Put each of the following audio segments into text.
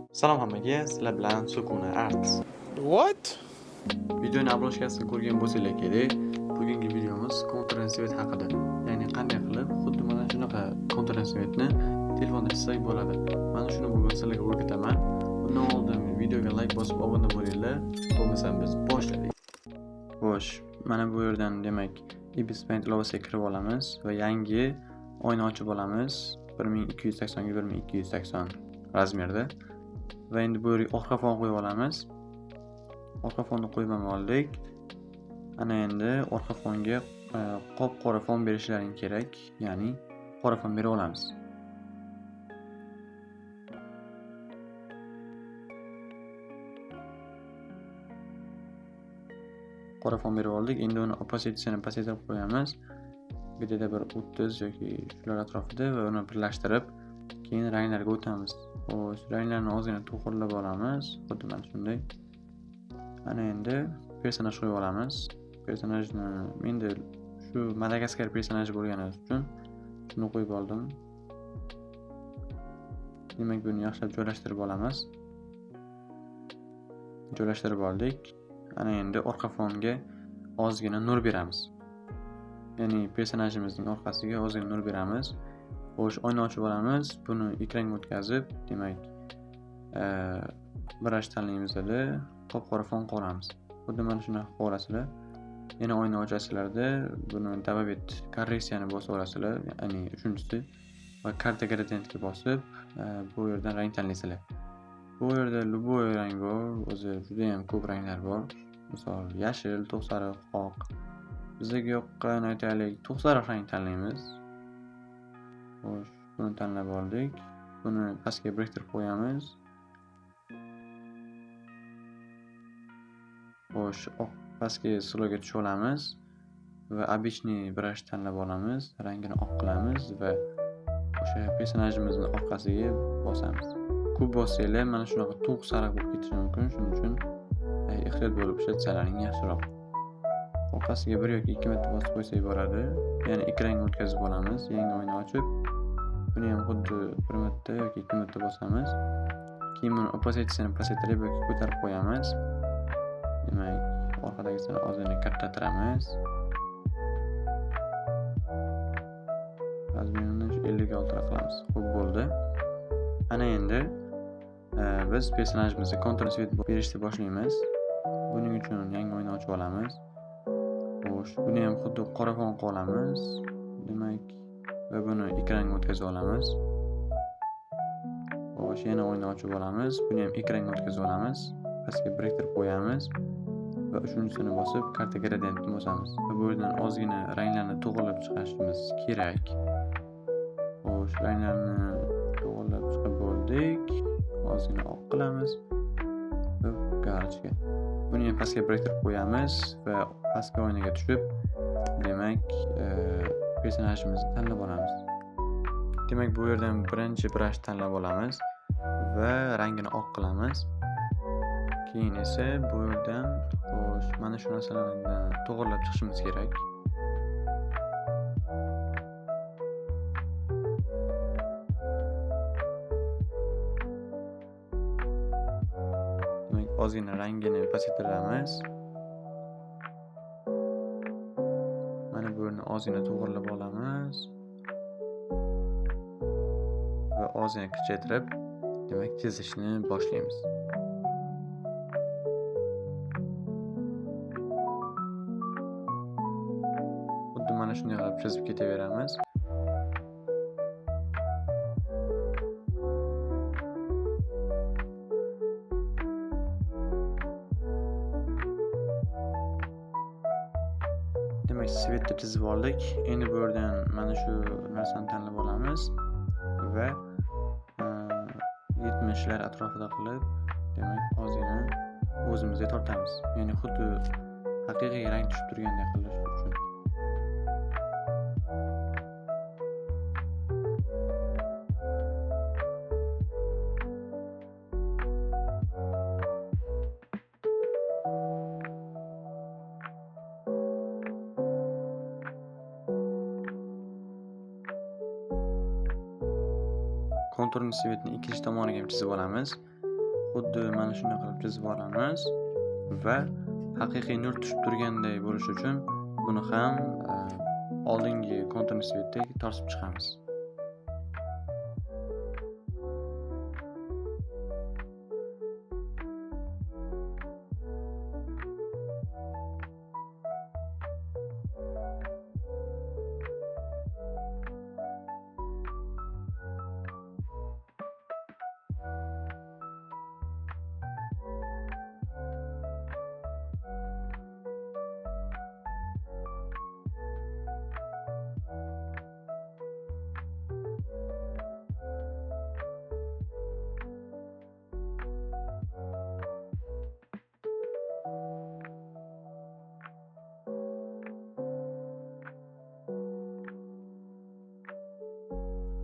Salom hammaga, sizlar bilan Sukuna Arts. What? Videoni obloshkasini ko'rgan bo'lsanglar kerak, bugungi videomiz kontrasvet haqida. Ya'ni qanday qilib xuddi mana shunaqa kontrasvetni telefonda chizsak bo'ladi. Mana shuni bugun sizlarga o'rgataman. Bundan oldin videoga like bosib obuna bo'linglar. Bo'lmasa biz boshlaylik. Xo'sh, mana bu yerdan demak Ibis Paint ilovasiga kirib olamiz va yangi oyna ochib olamiz. 1280 ga 1280 razmerda. Va endi bu yerga orqa fon qo'yib olamiz. Orqa fonni qo'yib oldik. Ana endi orqa fonga qop-qora fon berishlaring kerak, ya'ni qora fon bera olamiz. Qora fon berib oldik. Endi uni opacitysini pasaytirib qo'yamiz. Bitta bir 30 yoki shular atrofida va uni birlashtirib, keyin ranglarga o'tamiz. Xo'sh, ranglarni ozgina to'g'rilab olamiz, xuddi mana shunday. Ana endi personaj qo'yib olamiz. Personajni menda shu Madagaskar personaji bo'lgani uchun shuni qo'yib oldim. Demak, buni yaxshilab joylashtirib olamiz. Joylashtirib oldik. Ana endi orqa fonga ozgina nur beramiz. Ya'ni personajimizning orqasiga ozgina nur beramiz. Xo'sh, oyna ochib olamiz. Buni ekranga o'tkazib, demak, brush tanlaymizda qop-qora fon qolamiz. Xuddi mana shuni qolasizlar. Yana oyna ochasizlarda buni добавить korreksiyani bosib olasizlar, ya'ni uchinchisi va karta gradiyentga bosib, bu yerdan rang tanlaysizlar. Bu yerda любой rang bor, o'zi juda ham ko'p ranglar bor. Misol yashil, to'q sariq, oq. Bizga yoqqan aytaylik, to'q sariq rang tanlaymiz. Xo'sh, buni tanlab oldik. Buni pastga biriktirib qo'yamiz. Xo'sh, pastga slowga tushib olamiz va обычный brush tanlab olamiz. Rangini oq qilamiz va o'sha personajimizning orqasiga bosamiz. Ko'p bossanglar mana shunaqa to'q sariq bo'lib ketishi mumkin. Shuning uchun ehtiyot bo'lib ishlatsalaring yaxshiroq. Orqasiga 1 yoki 2 marta bosib qo'ysak bo'ladi. Ya'ni ekranga o'tkazib olamiz. Yangi oyna ochib, buni ham xuddi 1 marta yoki 2 marta bosamiz. Keyin buni opacitysini pasaytirib yoki ko'tarib qo'yamiz. Demak, orqadagisini ozgina kattatiramiz. Razmerini 50 ga qilamiz. Xo'p, bo'ldi. Ana endi biz personajimizga kontrasvet berishni boshlaymiz. Buning uchun yangi oyna ochib olamiz. Xo'sh, buni ham xuddi qora fon qolamiz. Demak, va buni ekranga o'tkazib olamiz. Xo'sh, yana oyna ochib olamiz. Buni ham ekranga o'tkazib olamiz. Pastga biriktirib qo'yamiz va uchinchisini bosib karta gradiyentni bosamiz. Va bu yerdan ozgina ranglarni to'g'rilab chiqarishimiz kerak. Xo'sh, ranglarni to'g'rilab chiqib bo'ldik. Ozgina oq qilamiz va garchga. Buni ham pastga biriktirib qo'yamiz va pastki oynaga tushib, demak, personajimizni tanlab olamiz. Demak, bu yerdan birinchi brush tanlab olamiz va rangini oq qilamiz. Keyin esa bu yerdan xo'sh, mana shu narsalarni to'g'rilab chiqishimiz kerak. Demak, ozgina rangini pasaytiramiz. Mana bu yerni ozgina to'g'rilab olamiz va ozgina kichaytirib, demak, chizishni boshlaymiz. Xuddi mana shunday qilib chizib ketaveramiz. Demak, svetni chizib oldik. Endi bu yerdan mana shu narsani tanlab olamiz va 70 lar atrofida qilib, demak, ozgina o'zimizga tortamiz. Ya'ni xuddi haqiqiy rang tushib turgandek qilish uchun. konturni svetni ikkinchi tomoniga ham chizib olamiz. xuddi mana shunday qilib chizib olamiz va haqiqiy nur tushib turganday bo'lishi uchun buni ham oldingi konturni svetdek to'sib chiqamiz.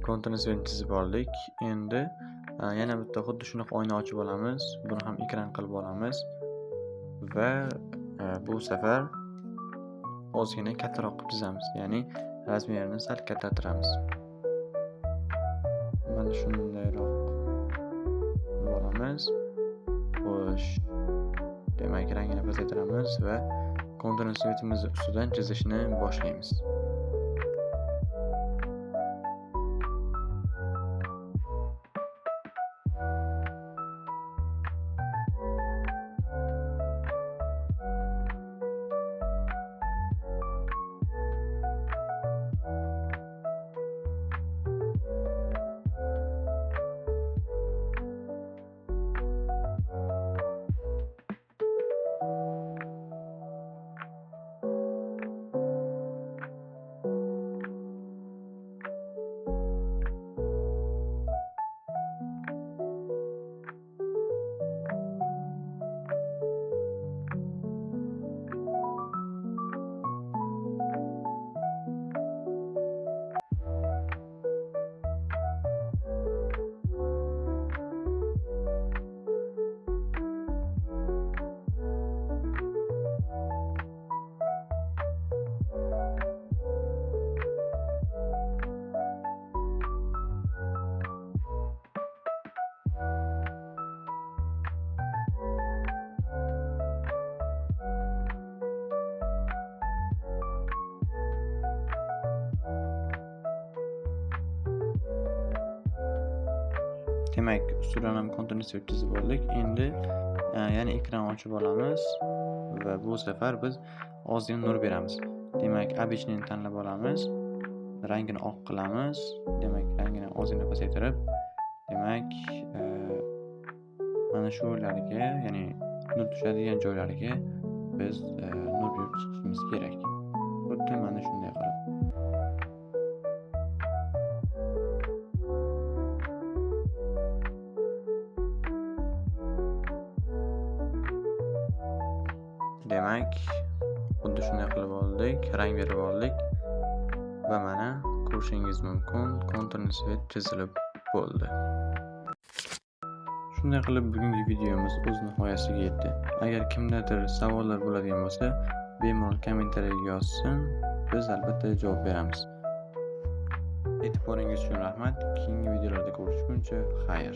Konturni svetini chizib oldik. Endi yana bitta xuddi shunaqa oyna ochib olamiz. Buni ham ekran qilib olamiz va bu safar ozgina kattaroq qilib chizamiz. Ya'ni razmerini sal kattaytiramiz. Mana shundayroq qilib olamiz. Xo'sh, demak rangini pasaytiramiz va konturni svetimiz ustidan chizishni boshlaymiz. Demak, ustidan ham konturni svet chizib oldik. Endi yana ekran ochib olamiz va bu safar biz ozgina nur beramiz. Demak, обычный tanlab olamiz. Rangini oq qilamiz. Demak, rangini ozgina pasaytirib, demak, mana shu joylarga, ya'ni nur tushadigan joylarga biz nur berib chiqishimiz kerak. Xuddi mana shunday qilib. Demak, xuddi shunday qilib oldik, rang berib oldik va mana ko'rishingiz mumkin, konturni svet chizilib bo'ldi. Shunday qilib bugungi videomiz o'z nihoyasiga yetdi. Agar kimdadir savollar bo'ladigan bo'lsa, bemalol kommentariyaga yozsin, biz albatta javob beramiz. E'tiboringiz uchun rahmat. Keyingi videolarda ko'rishguncha xayr.